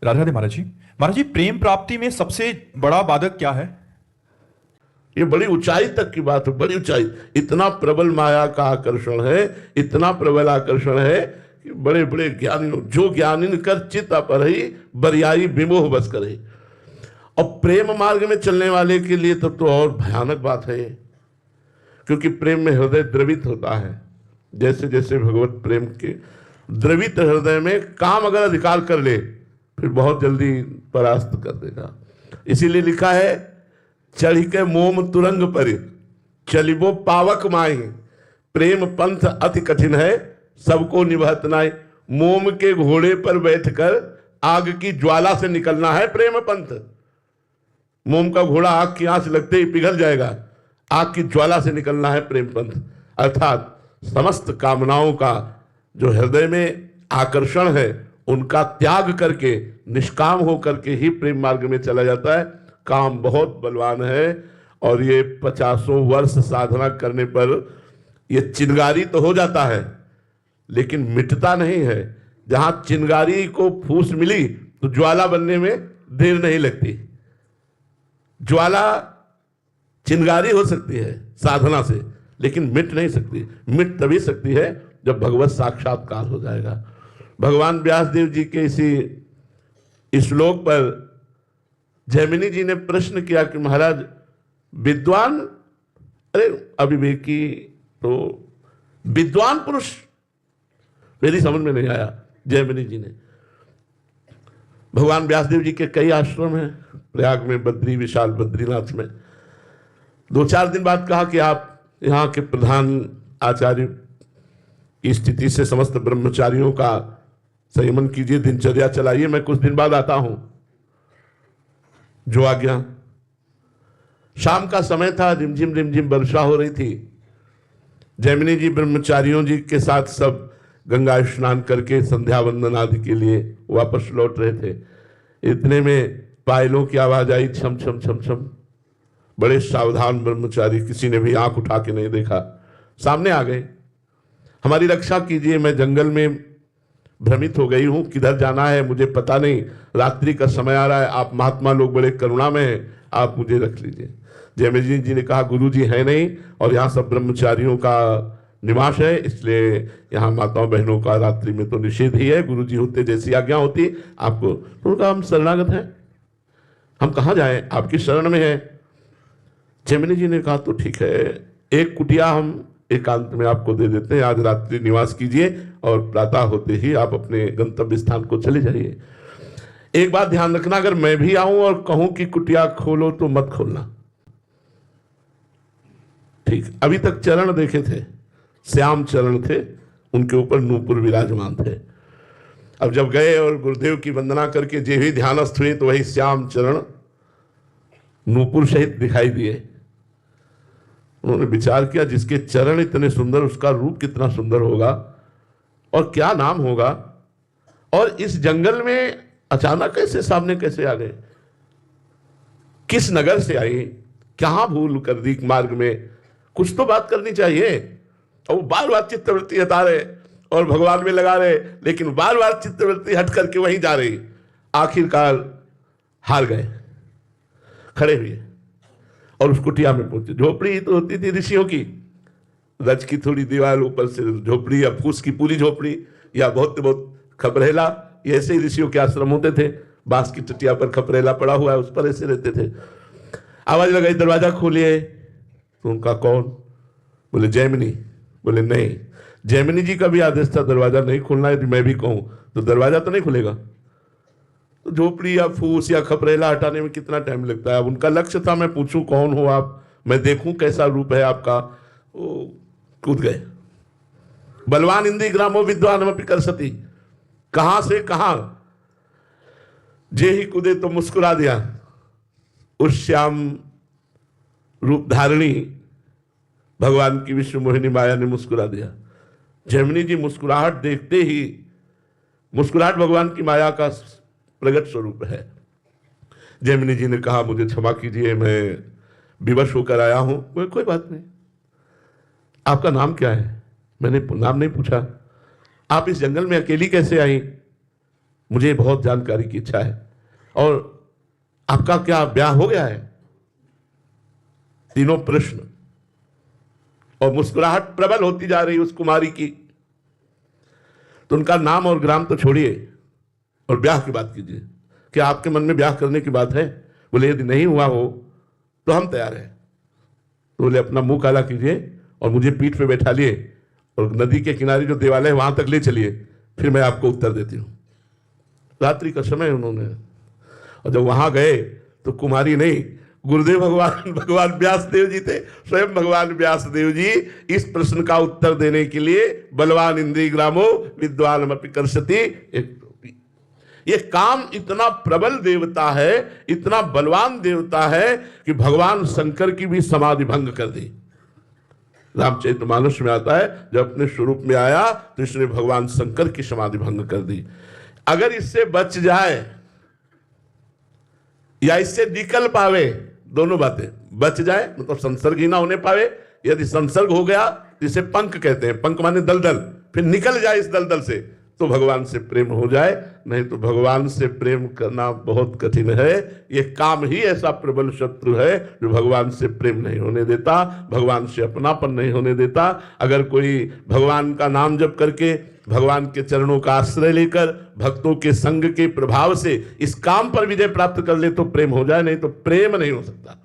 राधे राधे महाराज जी। महाराज जी, प्रेम प्राप्ति में सबसे बड़ा बाधक क्या है? ये बड़ी ऊंचाई तक की बात है, बड़ी ऊंचाई। इतना प्रबल माया का आकर्षण है, इतना प्रबल आकर्षण है कि बड़े बड़े ज्ञानी, जो ज्ञानी कर चित अपरही बरियाई विमोह बस करे। और प्रेम मार्ग में चलने वाले के लिए तब तो और भयानक बात है, क्योंकि प्रेम में हृदय द्रवित होता है। जैसे जैसे भगवत प्रेम के द्रवित हृदय में काम अगर अधिकार कर ले, फिर बहुत जल्दी परास्त कर देगा। इसीलिए लिखा है, चढ़ के मोम तुरंग पर चलिबो पावक माई, प्रेम पंथ अति कठिन है सबको निभत नाई। मोम के घोड़े पर बैठकर आग की ज्वाला से निकलना है प्रेम पंथ। मोम का घोड़ा आग की आंच लगते ही पिघल जाएगा, आग की ज्वाला से निकलना है प्रेम पंथ। अर्थात समस्त कामनाओं का जो हृदय में आकर्षण है, उनका त्याग करके निष्काम होकर के ही प्रेम मार्ग में चला जाता है। काम बहुत बलवान है, और ये 50 वर्ष साधना करने पर ये चिंगारी तो हो जाता है, लेकिन मिटता नहीं है। जहां चिंगारी को फूस मिली तो ज्वाला बनने में देर नहीं लगती। ज्वाला चिंगारी हो सकती है साधना से, लेकिन मिट नहीं सकती। मिट तभी सकती है जब भगवत साक्षात्कार हो जाएगा। भगवान व्यासदेव जी के इसी श्लोक पर जैमिनी जी ने प्रश्न किया कि महाराज, विद्वान, अरे अविवेकी तो विद्वान पुरुष, मेरी समझ में नहीं आया। जैमिनी जी ने, भगवान व्यासदेव जी के कई आश्रम हैं, प्रयाग में बद्री, विशाल बद्रीनाथ में। 2-4 दिन बाद कहा कि आप यहाँ के प्रधान आचार्य की स्थिति से समस्त ब्रह्मचारियों का संयमन कीजिए, दिनचर्या चलाइए, मैं कुछ दिन बाद आता हूं। जो आज्ञा। शाम का समय था, रिमझिम रिमझिम वर्षा हो रही थी। जैमिनी जी ब्रह्मचारियों जी के साथ सब गंगा स्नान करके संध्या वंदन आदि के लिए वापस लौट रहे थे। इतने में पायलों की आवाज आई, छम छम छम छम। बड़े सावधान ब्रह्मचारी, किसी ने भी आंख उठा के नहीं देखा, सामने आ गए। हमारी रक्षा कीजिए, मैं जंगल में भ्रमित हो गई हूं, किधर जाना है मुझे पता नहीं, रात्रि का समय आ रहा है, आप महात्मा लोग बड़े करुणा में हैं, आप मुझे रख लीजिए। जैमिनी जी ने कहा, गुरु जी है नहीं, और यहाँ सब ब्रह्मचारियों का निवास है, इसलिए यहाँ माताओं बहनों का रात्रि में तो निषेध ही है। गुरु जी होते जैसी आज्ञा होती आपको। तो उनका हम शरणागत हैं, हम कहाँ जाएं, आपकी शरण में है। जैमिनी जी ने कहा, तो ठीक है, एक कुटिया हम एकांत में आपको दे देते हैं, आज रात्रि निवास कीजिए और प्रातः होते ही आप अपने गंतव्य स्थान को चले जाइए। एक बात ध्यान रखना, अगर मैं भी आऊं और कहूं कि कुटिया खोलो तो मत खोलना, ठीक। अभी तक चरण देखे थे, श्याम चरण थे, उनके ऊपर नूपुर विराजमान थे। अब जब गए और गुरुदेव की वंदना करके जे भी ध्यानस्थ हुए, तो वही श्याम चरण नूपुर सहित दिखाई दिए। उन्होंने विचार किया, जिसके चरण इतने सुंदर, उसका रूप कितना सुंदर होगा और क्या नाम होगा। और इस जंगल में अचानक कैसे सामने कैसे आ गए, किस नगर से आई, कहां भूल कर दी मार्ग में, कुछ तो बात करनी चाहिए। और वो बार बार चित्तवृत्ति हटा रहे और भगवान में लगा रहे, लेकिन बार बार चित्तवृत्ति हट करके वहीं जा रही। आखिरकार हार गए, खड़े हुए और उस कुटिया में पहुंचे। झोपड़ी तो होती थी ऋषियों की, रज की थोड़ी दीवार, ऊपर से झोपड़ी या फूस की पूरी झोपड़ी, या बहुत बहुत खपरेला, ये ऐसे ही ऋषियों के आश्रम होते थे। बांस की टटिया पर खपरेला पड़ा हुआ है, उस पर ऐसे रहते थे। आवाज लगाई, दरवाजा खोलिए। तो उनका कौन? बोले जैमिनी। बोले नहीं, जैमिनी जी का भी आदेश था दरवाजा नहीं खोलना है, मैं भी कहूं तो दरवाजा तो नहीं खुलेगा। तो झोपड़ी या फूस या खपरेला हटाने में कितना टाइम लगता है। अब उनका लक्ष्य था, मैं पूछूं कौन हो आप, मैं देखूं कैसा रूप है आपका। वो कूद गए। बलवान इंद्री ग्रामो विद्वान कर सती, कहां से कहां जे ही कूदे तो मुस्कुरा दिया। उस श्याम रूप धारणी भगवान की विश्व मोहिनी माया ने मुस्कुरा दिया। जैमिनी जी मुस्कुराहट देखते ही, मुस्कुराहट भगवान की माया का प्रगट स्वरूप है। जैमिनी जी ने कहा, मुझे क्षमा कीजिए, मैं विवश होकर आया हूं। कोई बात नहीं, आपका नाम क्या है? मैंने नाम नहीं पूछा। आप इस जंगल में अकेली कैसे आई? मुझे बहुत जानकारी की इच्छा है। और आपका क्या ब्याह हो गया है? तीनों प्रश्न, और मुस्कुराहट प्रबल होती जा रही उस कुमारी की। तो उनका नाम और ग्राम तो छोड़िए और ब्याह की बात कीजिए। क्या आपके मन में ब्याह करने की बात है? बोले यदि नहीं हुआ हो तो हम तैयार हैं। तो बोले अपना मुंह काला कीजिए और मुझे पीठ पे बैठा लिए और नदी के किनारे जो देवालय है वहां तक ले चलिए, फिर मैं आपको उत्तर देती हूं। रात्रि का समय उन्होंने, और जब वहां गए तो कुमारी नहीं, गुरुदेव भगवान व्यासदेव जी थे। स्वयं भगवान व्यासदेव जी इस प्रश्न का उत्तर देने के लिए बलवान इंद्रिय ग्रामो विद्वान अपि कर्षति, एक ये काम इतना प्रबल देवता है, इतना बलवान देवता है कि भगवान शंकर की भी समाधि भंग कर दी। रामचरितमानस में आता है जब अपने स्वरूप में आया तो इसने भगवान शंकर की समाधि भंग कर दी। अगर इससे बच जाए या इससे निकल पावे, दोनों बातें, बच जाए मतलब संसर्ग ही ना होने पावे, यदि संसर्ग हो गया तो इसे पंख कहते हैं, पंख माने दलदल, फिर निकल जाए इस दलदल से तो भगवान से प्रेम हो जाए, नहीं तो भगवान से प्रेम करना बहुत कठिन है। ये काम ही ऐसा प्रबल शत्रु है जो भगवान से प्रेम नहीं होने देता, भगवान से अपनापन नहीं होने देता। अगर कोई भगवान का नाम जप करके, भगवान के चरणों का आश्रय लेकर, भक्तों के संग के प्रभाव से इस काम पर विजय प्राप्त कर ले तो प्रेम हो जाए, नहीं तो प्रेम नहीं हो सकता।